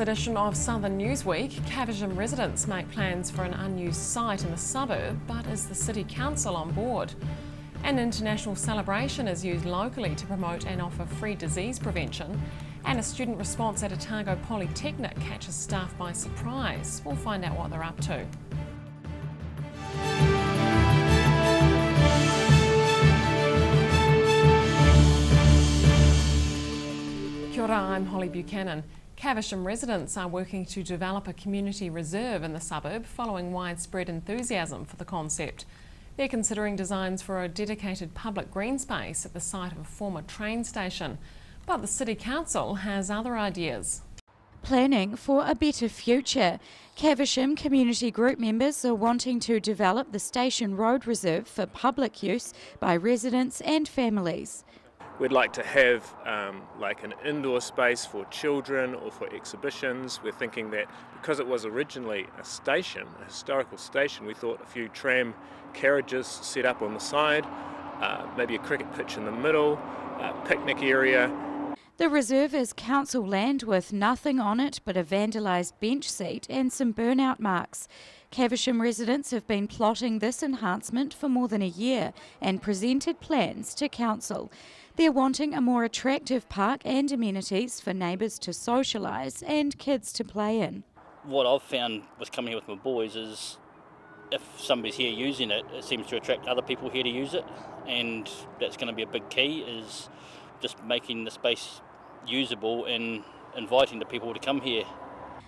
edition of Southern Newsweek, Caversham residents make plans for an unused site in the suburb, but is the City Council on board? An international celebration is used locally to promote and offer free disease prevention, and a student response at Otago Polytechnic catches staff by surprise. We'll find out what they're up to. Kia ora, I'm Holly Buchanan. Caversham residents are working to develop a community reserve in the suburb following widespread enthusiasm for the concept. They're considering designs for a dedicated public green space at the site of a former train station. But the City Council has other ideas. Planning for a better future. Caversham community group members are wanting to develop the Station Road Reserve for public use by residents and families. We'd like to have like an indoor space for children or for exhibitions. We're thinking that because it was originally a station, a historical station, we thought a few tram carriages set up on the side, maybe a cricket pitch in the middle, a picnic area. The reserve is council land with nothing on it but a vandalised bench seat and some burnout marks. Caversham residents have been plotting this enhancement for more than a year and presented plans to council. They're wanting a more attractive park and amenities for neighbours to socialise and kids to play in. What I've found with coming here with my boys is if somebody's here using it, it seems to attract other people here to use it, and that's going to be a big key, is just making the space usable and inviting the people to come here.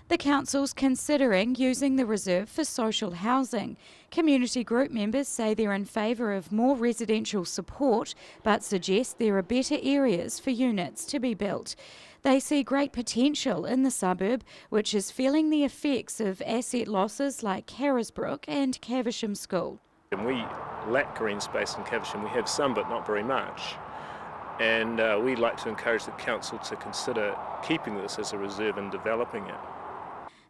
The council's considering using the reserve for social housing. Community group members say they're in favour of more residential support, but suggest there are better areas for units to be built. They see great potential in the suburb, which is feeling the effects of asset losses like Carisbrook and Caversham School. And we lack green space in Caversham. We have some, but not very much. And we'd like to encourage the council to consider keeping this as a reserve and developing it.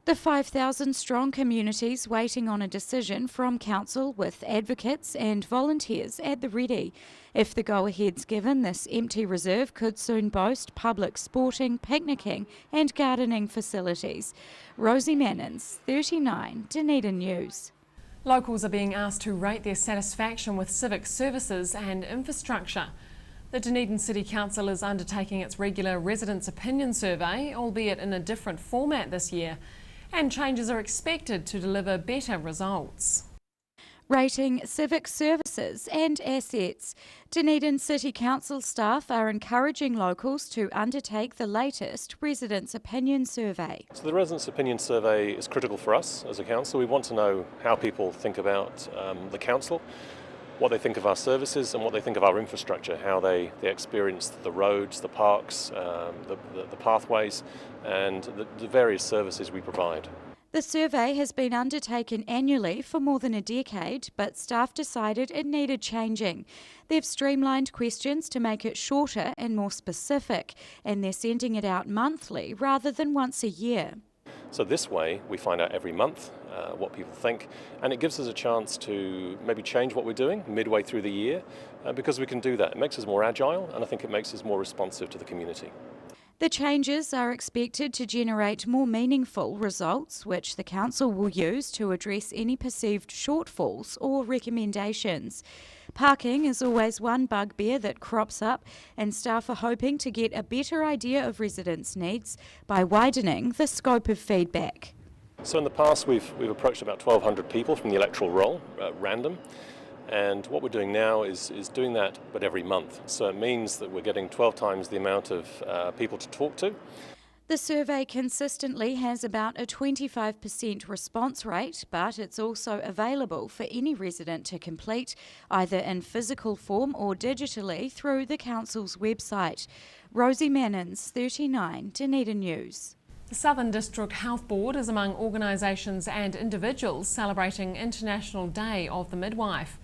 The 5,000 strong communities waiting on a decision from council, with advocates and volunteers at the ready. If the go-ahead's given, this empty reserve could soon boast public sporting, picnicking and gardening facilities. Rosie Mannins, 39, Dunedin News. Locals are being asked to rate their satisfaction with civic services and infrastructure. The Dunedin City Council is undertaking its regular residents' opinion survey, albeit in a different format this year, and changes are expected to deliver better results. Rating civic services and assets. Dunedin City Council staff are encouraging locals to undertake the latest residents' opinion survey. So the residents' opinion survey is critical for us as a council. We want to know how people think about the council, what they think of our services and what they think of our infrastructure, how they experience the roads, the parks, the pathways and the various services we provide. The survey has been undertaken annually for more than a decade, but staff decided it needed changing. They've streamlined questions to make it shorter and more specific, and they're sending it out monthly rather than once a year. So this way we find out every month what people think, and it gives us a chance to maybe change what we're doing midway through the year, because we can do that. It makes us more agile, and I think it makes us more responsive to the community. The changes are expected to generate more meaningful results, which the council will use to address any perceived shortfalls or recommendations. Parking is always one bugbear that crops up, and staff are hoping to get a better idea of residents' needs by widening the scope of feedback. So in the past we've approached about 1,200 people from the electoral roll, random. And what we're doing now is doing that, but every month. So it means that we're getting 12 times the amount of people to talk to. The survey consistently has about a 25% response rate, but it's also available for any resident to complete, either in physical form or digitally through the council's website. Rosie Mannins, 39, Dunedin News. The Southern District Health Board is among organisations and individuals celebrating International Day of the Midwife.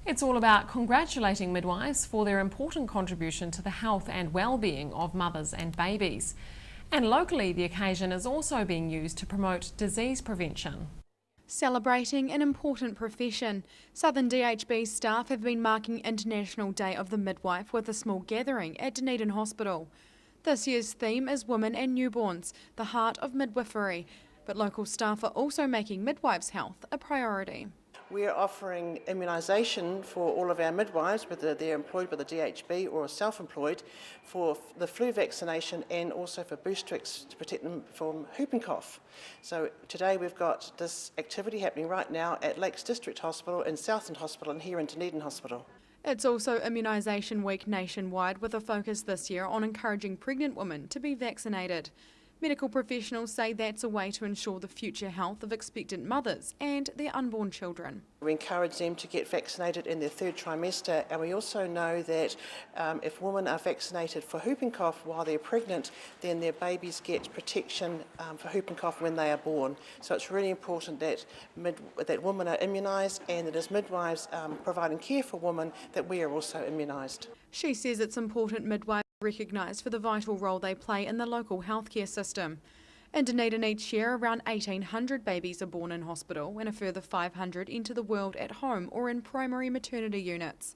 It's all about congratulating midwives for their important contribution to the health and well-being of mothers and babies. And locally, the occasion is also being used to promote disease prevention. Celebrating an important profession, Southern DHB staff have been marking International Day of the Midwife with a small gathering at Dunedin Hospital. This year's theme is Women and Newborns, the heart of midwifery, but local staff are also making midwives' health a priority. We are offering immunisation for all of our midwives, whether they're employed by the DHB or self-employed, for the flu vaccination and also for Boostrix to protect them from whooping cough. So today we've got this activity happening right now at Lakes District Hospital, in Southend Hospital and here in Dunedin Hospital. It's also Immunisation Week nationwide, with a focus this year on encouraging pregnant women to be vaccinated. Medical professionals say that's a way to ensure the future health of expectant mothers and their unborn children. We encourage them to get vaccinated in their third trimester, and we also know that if women are vaccinated for whooping cough while they're pregnant, then their babies get protection for whooping cough when they are born. So it's really important that women are immunised, and that as midwives providing care for women, that we are also immunised. She says it's important midwives recognised for the vital role they play in the local healthcare system. In Dunedin each year, around 1,800 babies are born in hospital and a further 500 enter the world at home or in primary maternity units.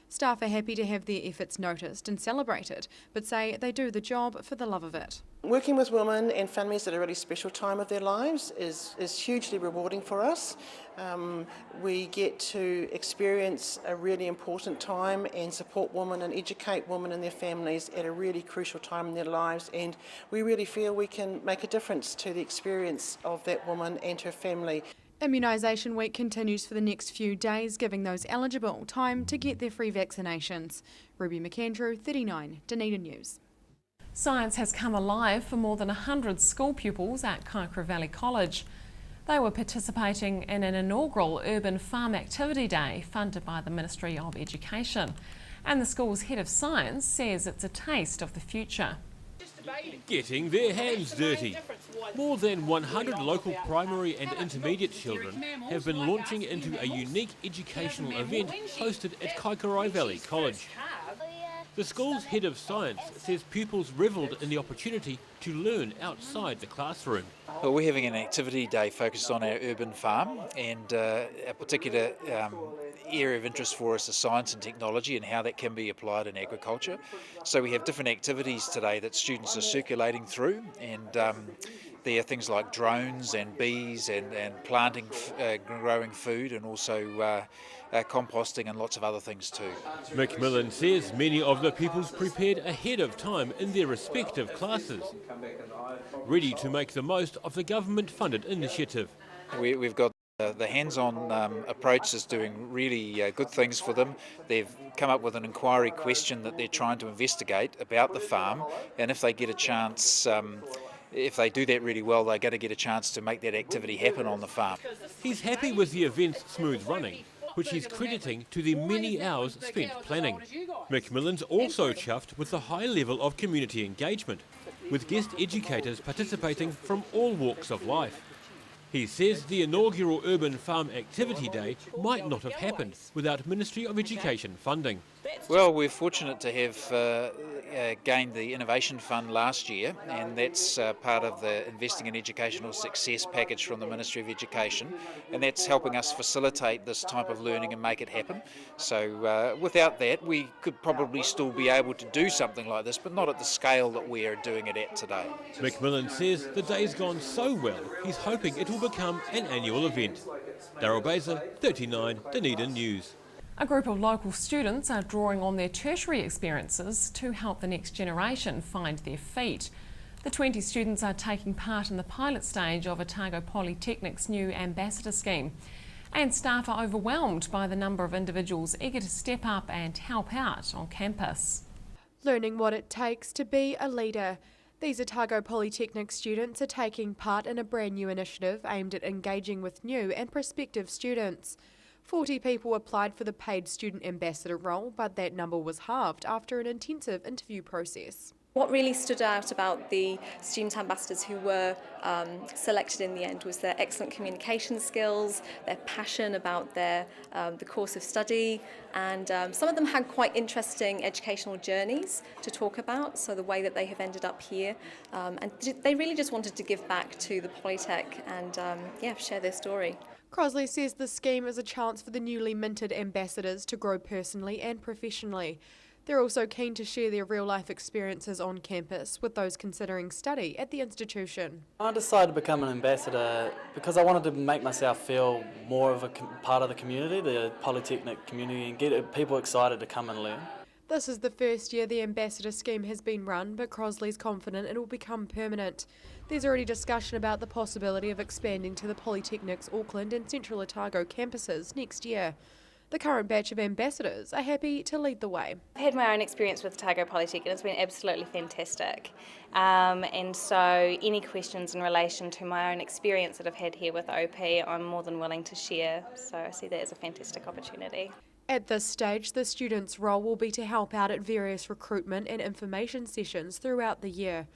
Staff are happy to have their efforts noticed and celebrated, but say they do the job for the love of it. Working with women and families at a really special time of their lives is hugely rewarding for us. We get to experience a really important time and support women and educate women and their families at a really crucial time in their lives, and we really feel we can make a difference to the experience of that woman and her family. Immunisation Week continues for the next few days, giving those eligible time to get their free vaccinations. Ruby McAndrew, 39, Dunedin News. Science has come alive for more than 100 school pupils at Kaikoura Valley College. They were participating in an inaugural Urban Farm Activity Day funded by the Ministry of Education. And the school's head of science says it's a taste of the future. Getting their hands dirty. More than 100 local primary and intermediate children have been launching into a unique educational event hosted at Kaikoura Valley College. The school's head of science says pupils revelled in the opportunity to learn outside the classroom. Well, we're having an activity day focused on our urban farm, and a particular area of interest for us is science and technology and how that can be applied in agriculture. So we have different activities today that students are circulating through, and there are things like drones and bees and planting, growing food, and also composting and lots of other things too. Macmillan says many of the pupils prepared ahead of time in their respective classes, ready to make the most of the government-funded initiative. We've got the hands-on approach is doing really good things for them. They've come up with an inquiry question that they're trying to investigate about the farm, and if they get a chance, if they do that really well, they're going to get a chance to make that activity happen on the farm. He's happy with the event's smooth running, which he's crediting to the many hours spent planning. Macmillan's also chuffed with the high level of community engagement, with guest educators participating from all walks of life. He says the inaugural Urban Farm Activity Day might not have happened without Ministry of Education funding. Well, we're fortunate to have gained the Innovation Fund last year, and that's part of the Investing in Educational Success package from the Ministry of Education, and that's helping us facilitate this type of learning and make it happen. So without that, we could probably still be able to do something like this, but not at the scale that we are doing it at today. Macmillan says the day's gone so well, he's hoping it will become an annual event. Daryl Baser, 39, Dunedin News. A group of local students are drawing on their tertiary experiences to help the next generation find their feet. The 20 students are taking part in the pilot stage of Otago Polytechnic's new ambassador scheme. And staff are overwhelmed by the number of individuals eager to step up and help out on campus. Learning what it takes to be a leader. These Otago Polytechnic students are taking part in a brand new initiative aimed at engaging with new and prospective students. 40 people applied for the paid student ambassador role, but that number was halved after an intensive interview process. What really stood out about the student ambassadors who were selected in the end was their excellent communication skills, their passion about the course of study, and some of them had quite interesting educational journeys to talk about, so the way that they have ended up here. And they really just wanted to give back to the Polytech and share their story. Crosley says the scheme is a chance for the newly minted ambassadors to grow personally and professionally. They're also keen to share their real-life experiences on campus with those considering study at the institution. I decided to become an ambassador because I wanted to make myself feel more of a part of the community, the Polytechnic community, and get people excited to come and learn. This is the first year the ambassador scheme has been run, but Crosley's confident it will become permanent. There's already discussion about the possibility of expanding to the Polytechnic's Auckland and Central Otago campuses next year. The current batch of ambassadors are happy to lead the way. I've had my own experience with Otago Polytech and it's been absolutely fantastic. And so any questions in relation to my own experience that I've had here with OP, I'm more than willing to share. So I see that as a fantastic opportunity. At this stage, the students' role will be to help out at various recruitment and information sessions throughout the year.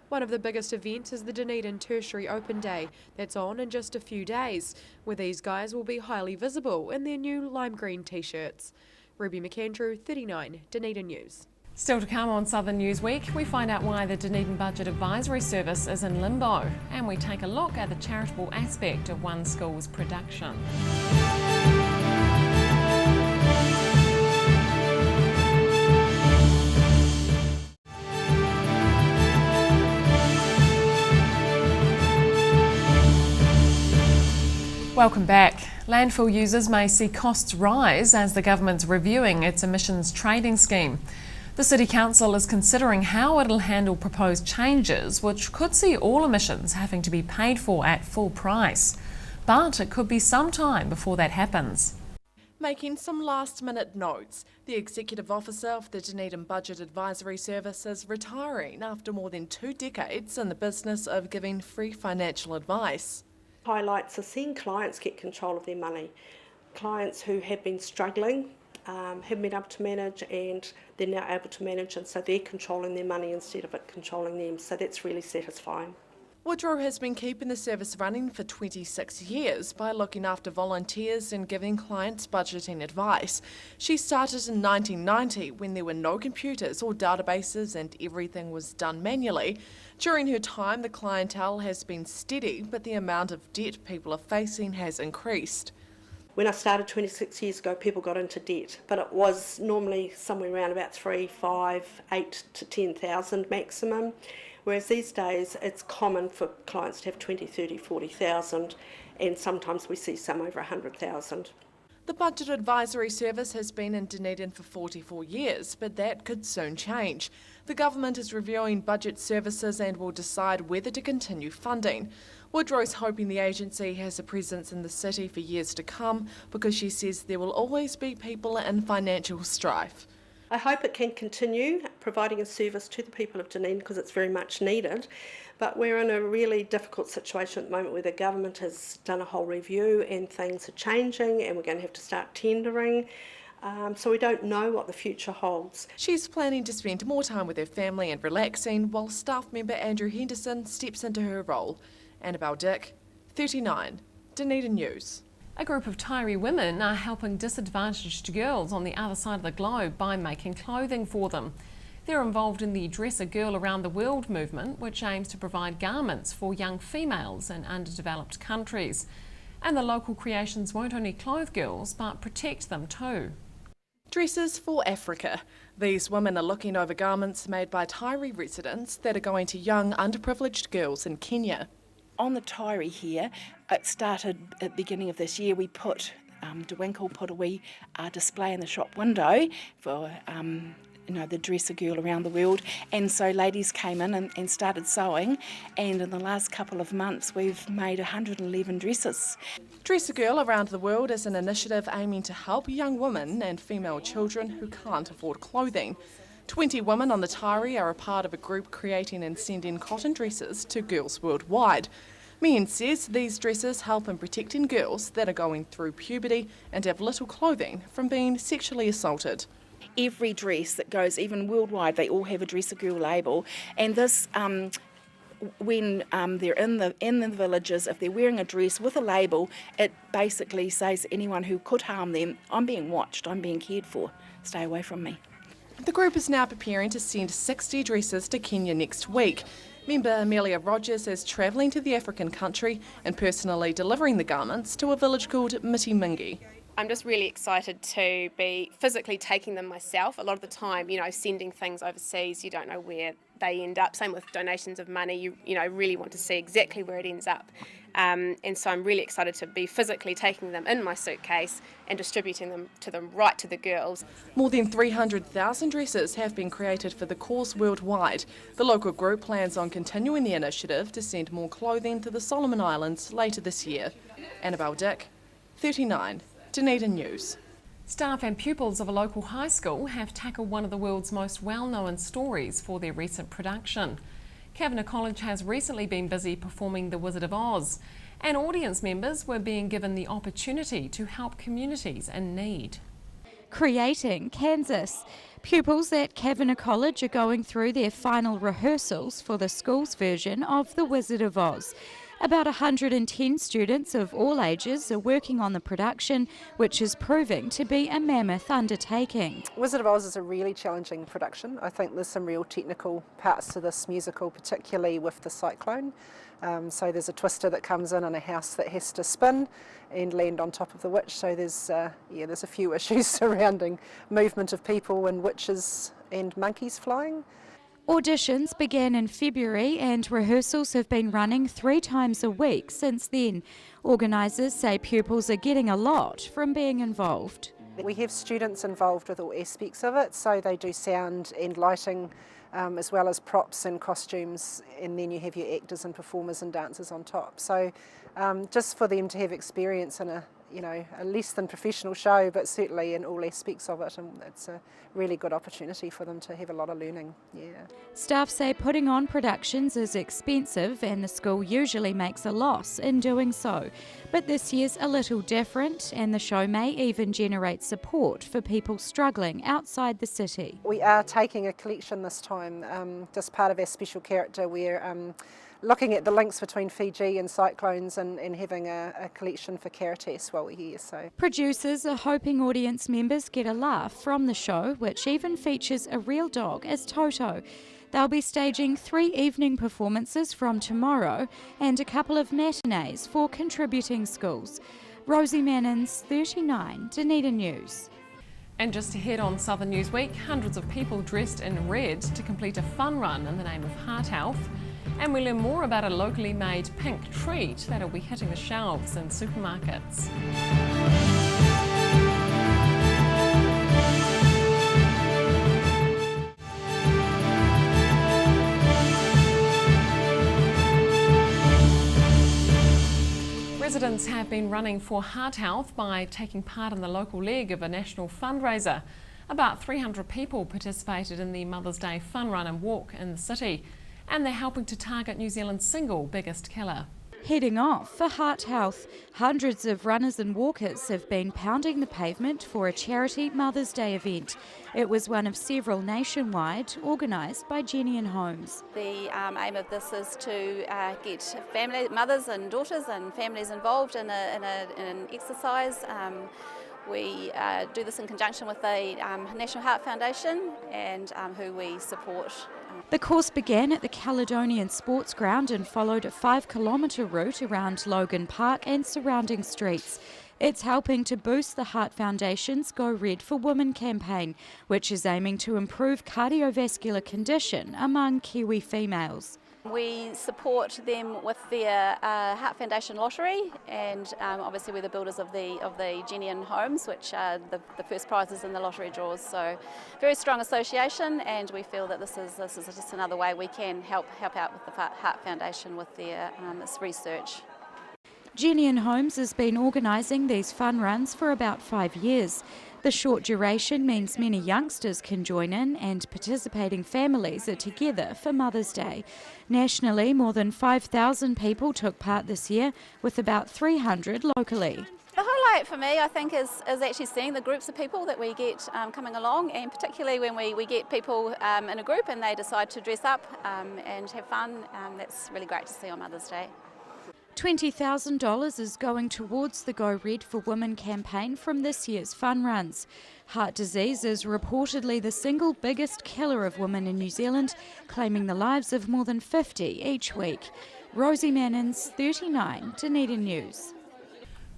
One of the biggest events is the Dunedin Tertiary Open Day. That's on in just a few days, where these guys will be highly visible in their new lime green t-shirts. Ruby McAndrew, 39, Dunedin News. Still to come on Southern Newsweek, we find out why the Dunedin Budget Advisory Service is in limbo, and we take a look at the charitable aspect of one school's production. Welcome back. Landfill users may see costs rise as the government's reviewing its emissions trading scheme. The City Council is considering how it'll handle proposed changes, which could see all emissions having to be paid for at full price. But it could be some time before that happens. Making some last-minute notes, the Executive Officer of the Dunedin Budget Advisory Service is retiring after more than 2 decades in the business of giving free financial advice. Highlights are seeing clients get control of their money. Clients who have been struggling have been able to manage, and they're now able to manage, and so they're controlling their money instead of it controlling them. So that's really satisfying. Woodrow has been keeping the service running for 26 years by looking after volunteers and giving clients budgeting advice. She started in 1990 when there were no computers or databases and everything was done manually. During her time, the clientele has been steady, but the amount of debt people are facing has increased. When I started 26 years ago, people got into debt, but it was normally somewhere around about 3, 5, 8 to 10,000 maximum. Whereas these days it's common for clients to have 20, 30, 40,000, and sometimes we see some over 100,000. The Budget Advisory Service has been in Dunedin for 44 years, but that could soon change. The government is reviewing budget services and will decide whether to continue funding. Woodrow's hoping the agency has a presence in the city for years to come because she says there will always be people in financial strife. I hope it can continue providing a service to the people of Dunedin because it's very much needed, but we're in a really difficult situation at the moment where the government has done a whole review and things are changing and we're going to have to start tendering, so we don't know what the future holds. She's planning to spend more time with her family and relaxing while staff member Andrew Henderson steps into her role. Annabelle Dick, 39, Dunedin News. A group of Tairi women are helping disadvantaged girls on the other side of the globe by making clothing for them. They're involved in the Dress a Girl Around the World movement, which aims to provide garments for young females in underdeveloped countries. And the local creations won't only clothe girls, but protect them too. Dresses for Africa. These women are looking over garments made by Tairi residents that are going to young underprivileged girls in Kenya. On the Tairi here, it started at the beginning of this year. We put, DeWinkle put a wee display in the shop window for the Dress a Girl Around the World, and so ladies came in and started sewing, and in the last couple of months we've made 111 dresses. Dress a Girl Around the World is an initiative aiming to help young women and female children who can't afford clothing. 20 women on the Tairi are a part of a group creating and sending cotton dresses to girls worldwide. Meehan says these dresses help in protecting girls that are going through puberty and have little clothing from being sexually assaulted. Every dress that goes, even worldwide, they all have a Dress a Girl label, and this when they're in the villages, if they're wearing a dress with a label, it basically says to anyone who could harm them, I'm being watched, I'm being cared for, stay away from me. The group is now preparing to send 60 dresses to Kenya next week. Member Amelia Rogers is travelling to the African country and personally delivering the garments to a village called Miti Mingi. I'm just really excited to be physically taking them myself. A lot of the time, sending things overseas, you don't know where they end up. Same with donations of money, you really want to see exactly where it ends up. And so I'm really excited to be physically taking them in my suitcase and distributing them right to the girls. More than 300,000 dresses have been created for the cause worldwide. The local group plans on continuing the initiative to send more clothing to the Solomon Islands later this year. Annabelle Dick, 39, Dunedin News. Staff and pupils of a local high school have tackled one of the world's most well-known stories for their recent production. Kavanagh College has recently been busy performing The Wizard of Oz, and audience members were being given the opportunity to help communities in need. Creating Kansas. Pupils at Kavanagh College are going through their final rehearsals for the school's version of The Wizard of Oz. About 110 students of all ages are working on the production, which is proving to be a mammoth undertaking. Wizard of Oz is a really challenging production. I think there's some real technical parts to this musical, particularly with the cyclone. So there's a twister that comes in and a house that has to spin and land on top of the witch. So there's a few issues surrounding movement of people and witches and monkeys flying. Auditions began in February and rehearsals have been running 3 times a week since then. Organisers say pupils are getting a lot from being involved. We have students involved with all aspects of it, so they do sound and lighting as well as props and costumes, and then you have your actors and performers and dancers on top. So just for them to have experience in a less than professional show, but certainly in all aspects of it, and it's a really good opportunity for them to have a lot of learning. Staff say putting on productions is expensive and the school usually makes a loss in doing so. But this year's a little different, and the show may even generate support for people struggling outside the city. We are taking a collection this time, just part of our special character. We're looking at the links between Fiji and cyclones and having a collection for Caritas while we're here. So producers are hoping audience members get a laugh from the show, which even features a real dog as Toto. They'll be staging 3 evening performances from tomorrow and a couple of matinees for contributing schools. Rosie Mannins, 39, Dunedin News. And just ahead on Southern Newsweek, hundreds of people dressed in red to complete a fun run in the name of heart health. And we learn more about a locally made pink treat that'll be hitting the shelves in supermarkets. Residents have been running for heart health by taking part in the local leg of a national fundraiser. About 300 people participated in the Mother's Day fun run and walk in the city, and they're helping to target New Zealand's single biggest killer. Heading off for heart health, hundreds of runners and walkers have been pounding the pavement for a charity Mother's Day event. It was one of several nationwide, organised by Jenny and Homes. The aim of this is to get mothers and daughters and families involved in an exercise. We do this in conjunction with the National Heart Foundation and who we support. The course began at the Caledonian Sports Ground and followed a 5-kilometre route around Logan Park and surrounding streets. It's helping to boost the Heart Foundation's Go Red for Women campaign, which is aiming to improve cardiovascular condition among Kiwi females. We support them with their Heart Foundation lottery, and obviously we're the builders of the Jenny and Homes, which are the first prizes in the lottery draws. So very strong association, and we feel that this is just another way we can help out with the Heart Foundation with their this research. Jenny and Homes has been organising these fun runs for about 5 years. The short duration means many youngsters can join in, and participating families are together for Mother's Day. Nationally, more than 5,000 people took part this year, with about 300 locally. The highlight for me, I think, is actually seeing the groups of people that we get coming along, and particularly when we get people in a group and they decide to dress up and have fun. That's really great to see on Mother's Day. $20,000 is going towards the Go Red for Women campaign from this year's fun runs. Heart disease is reportedly the single biggest killer of women in New Zealand, claiming the lives of more than 50 each week. Rosie Mannins, 39, Dunedin News.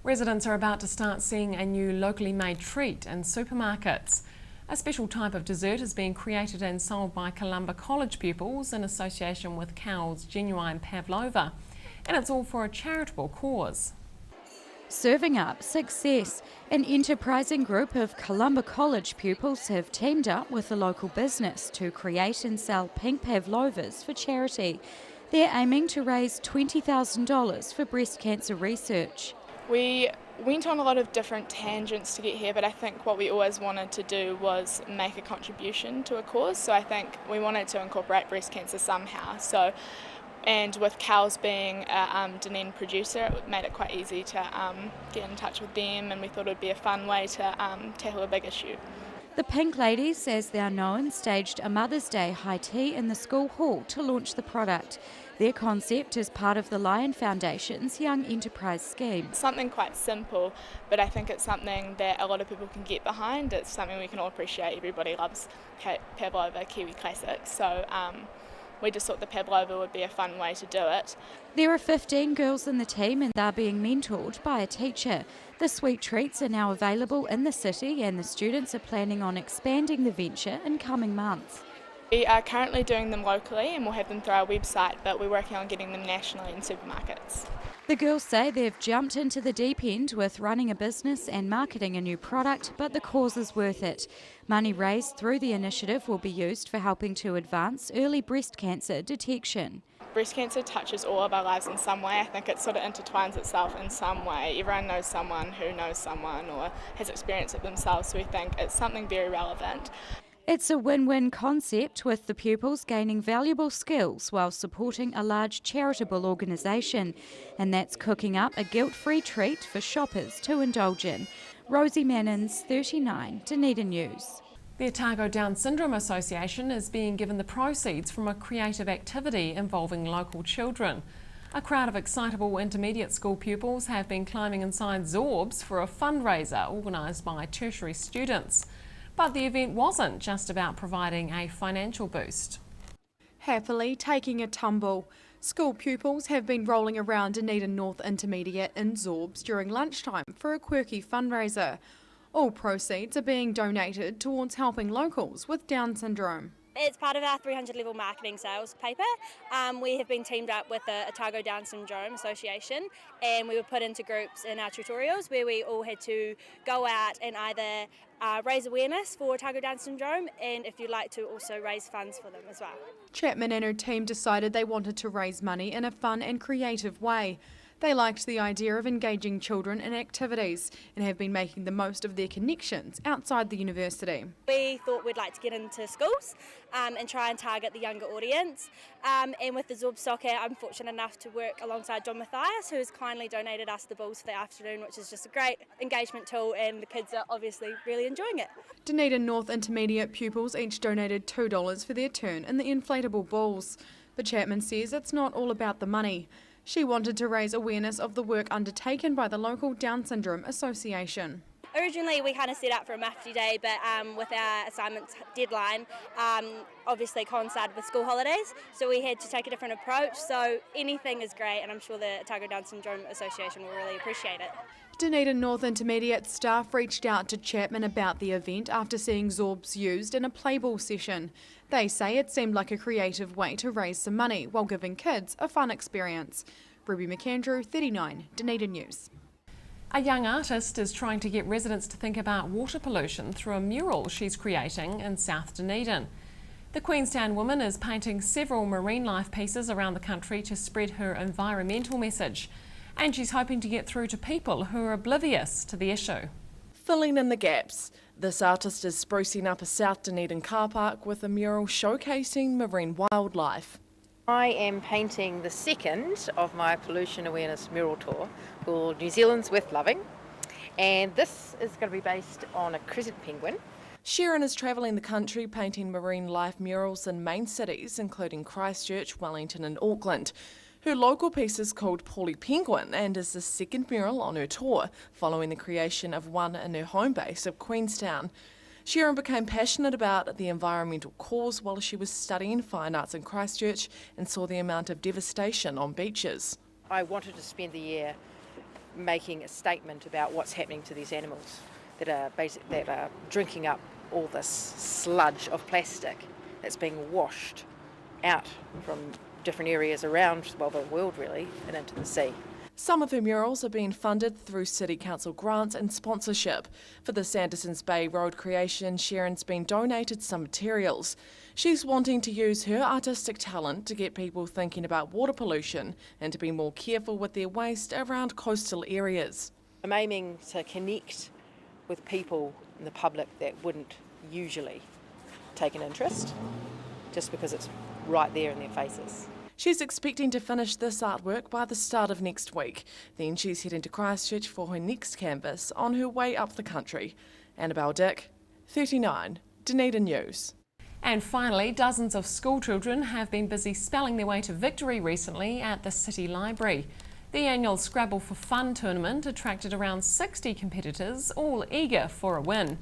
Residents are about to start seeing a new locally made treat in supermarkets. A special type of dessert is being created and sold by Columba College pupils in association with Cowell's Genuine Pavlova, and it's all for a charitable cause. Serving up success. An enterprising group of Columba College pupils have teamed up with a local business to create and sell pink pavlovas for charity. They're aiming to raise $20,000 for breast cancer research. We went on a lot of different tangents to get here, but I think what we always wanted to do was make a contribution to a cause. So I think we wanted to incorporate breast cancer somehow. And with Cowell's being a Dunedin producer, it made it quite easy to get in touch with them, and we thought it would be a fun way to tackle a big issue. The Pink Ladies, as they are known, staged a Mother's Day high tea in the school hall to launch the product. Their concept is part of the Lion Foundation's Young Enterprise scheme. Something quite simple, but I think it's something that a lot of people can get behind. It's something we can all appreciate. Everybody loves Pavlova, Kiwi classic, so we just thought the Pavlova would be a fun way to do it. There are 15 girls in the team and they're being mentored by a teacher. The sweet treats are now available in the city and the students are planning on expanding the venture in coming months. We are currently doing them locally and we'll have them through our website, but we're working on getting them nationally in supermarkets. The girls say they've jumped into the deep end with running a business and marketing a new product, but the cause is worth it. Money raised through the initiative will be used for helping to advance early breast cancer detection. Breast cancer touches all of our lives in some way. I think it sort of intertwines itself in some way. Everyone knows someone who knows someone or has experienced it themselves, so we think it's something very relevant. It's a win-win concept, with the pupils gaining valuable skills while supporting a large charitable organisation, and that's cooking up a guilt-free treat for shoppers to indulge in. Rosie Mannins, 39, Dunedin News. The Otago Down Syndrome Association is being given the proceeds from a creative activity involving local children. A crowd of excitable intermediate school pupils have been climbing inside Zorbs for a fundraiser organised by tertiary students. But the event wasn't just about providing a financial boost. Happily taking a tumble. School pupils have been rolling around Dunedin North Intermediate in Zorbs during lunchtime for a quirky fundraiser. All proceeds are being donated towards helping locals with Down syndrome. It's part of our 300 level marketing sales paper. We have been teamed up with the Otago Down Syndrome Association, and we were put into groups in our tutorials where we all had to go out and either raise awareness for Otago Down Syndrome, and if you'd like to, also raise funds for them as well. Chapman and her team decided they wanted to raise money in a fun and creative way. They liked the idea of engaging children in activities and have been making the most of their connections outside the university. We thought we'd like to get into schools and try and target the younger audience. And with the Zorb Soccer, I'm fortunate enough to work alongside John Matthias, who has kindly donated us the balls for the afternoon, which is just a great engagement tool, and the kids are obviously really enjoying it. Dunedin North Intermediate pupils each donated $2 for their turn in the inflatable balls. But Chapman says it's not all about the money. She wanted to raise awareness of the work undertaken by the local Down Syndrome Association. Originally we kind of set out for a Mufti Day, but with our assignment deadline obviously coincided with school holidays, so we had to take a different approach. So anything is great, and I'm sure the Otago Down Syndrome Association will really appreciate it. Dunedin North Intermediate staff reached out to Chapman about the event after seeing Zorbs used in a playball session. They say it seemed like a creative way to raise some money while giving kids a fun experience. Ruby McAndrew, 39, Dunedin News. A young artist is trying to get residents to think about water pollution through a mural she's creating in South Dunedin. The Queenstown woman is painting several marine life pieces around the country to spread her environmental message, and she's hoping to get through to people who are oblivious to the issue. Filling in the gaps, this artist is sprucing up a South Dunedin car park with a mural showcasing marine wildlife. I am painting the second of my pollution awareness mural tour called New Zealand's Worth Loving, and this is going to be based on a crescent penguin. Sharon is travelling the country painting marine life murals in main cities including Christchurch, Wellington and Auckland. Her local piece is called Paulie Penguin and is the second mural on her tour, following the creation of one in her home base of Queenstown. Sharon became passionate about the environmental cause while she was studying fine arts in Christchurch and saw the amount of devastation on beaches. I wanted to spend the year making a statement about what's happening to these animals that are drinking up all this sludge of plastic that's being washed out from different areas around, well, the world really, and into the sea. Some of her murals are being funded through City Council grants and sponsorship. For the Sandersons Bay Road creation, Sharon's been donated some materials. She's wanting to use her artistic talent to get people thinking about water pollution and to be more careful with their waste around coastal areas. I'm aiming to connect with people in the public that wouldn't usually take an interest, just because it's right there in their faces. She's expecting to finish this artwork by the start of next week. Then she's heading to Christchurch for her next canvas on her way up the country. Annabelle Dick, 39, Dunedin News. And finally, dozens of school children have been busy spelling their way to victory recently at the City Library. The annual Scrabble for Fun tournament attracted around 60 competitors, all eager for a win.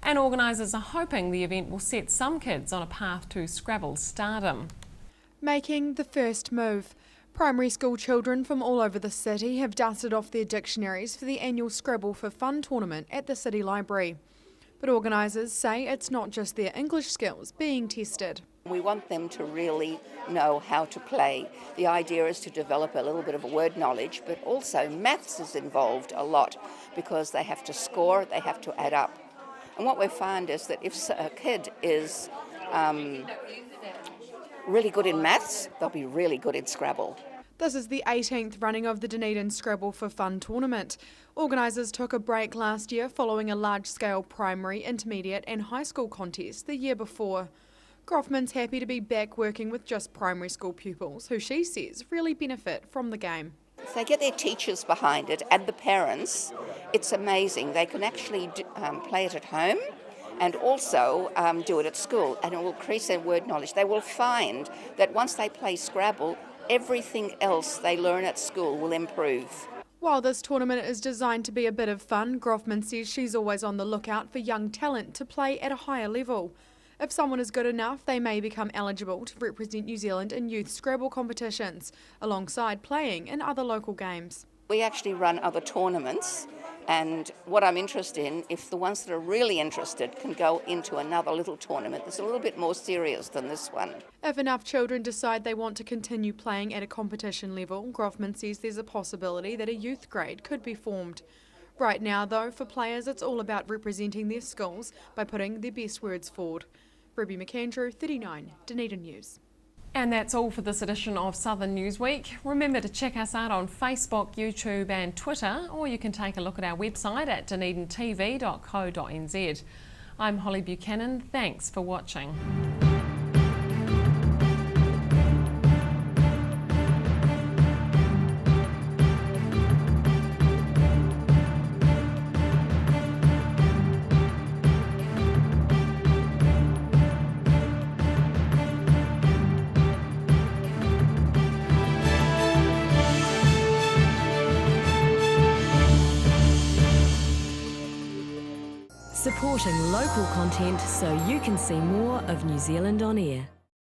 And organisers are hoping the event will set some kids on a path to Scrabble stardom. Making the first move. Primary school children from all over the city have dusted off their dictionaries for the annual Scrabble for Fun tournament at the City Library. But organisers say it's not just their English skills being tested. We want them to really know how to play. The idea is to develop a little bit of a word knowledge, but also maths is involved a lot because they have to score, they have to add up. And what we find is that if a kid is really good in maths, they'll be really good in Scrabble. This is the 18th running of the Dunedin Scrabble for Fun tournament. Organisers took a break last year following a large-scale primary, intermediate and high school contest the year before. Groffman's happy to be back working with just primary school pupils, who she says really benefit from the game. If they get their teachers behind it and the parents, it's amazing. They can actually play it at home and also do it at school, and it will increase their word knowledge. They will find that once they play Scrabble, everything else they learn at school will improve. While this tournament is designed to be a bit of fun, Groffman says she's always on the lookout for young talent to play at a higher level. If someone is good enough, they may become eligible to represent New Zealand in youth Scrabble competitions, alongside playing in other local games. We actually run other tournaments, and what I'm interested in, if the ones that are really interested can go into another little tournament that's a little bit more serious than this one. If enough children decide they want to continue playing at a competition level, Groffman says there's a possibility that a youth grade could be formed. Right now, though, for players, it's all about representing their schools by putting their best words forward. Ruby McAndrew, 39, Dunedin News. And that's all for this edition of Southern Newsweek. Remember to check us out on Facebook, YouTube and Twitter, or you can take a look at our website at dunedintv.co.nz. I'm Holly Buchanan. Thanks for watching. Supporting local content so you can see more of New Zealand on air.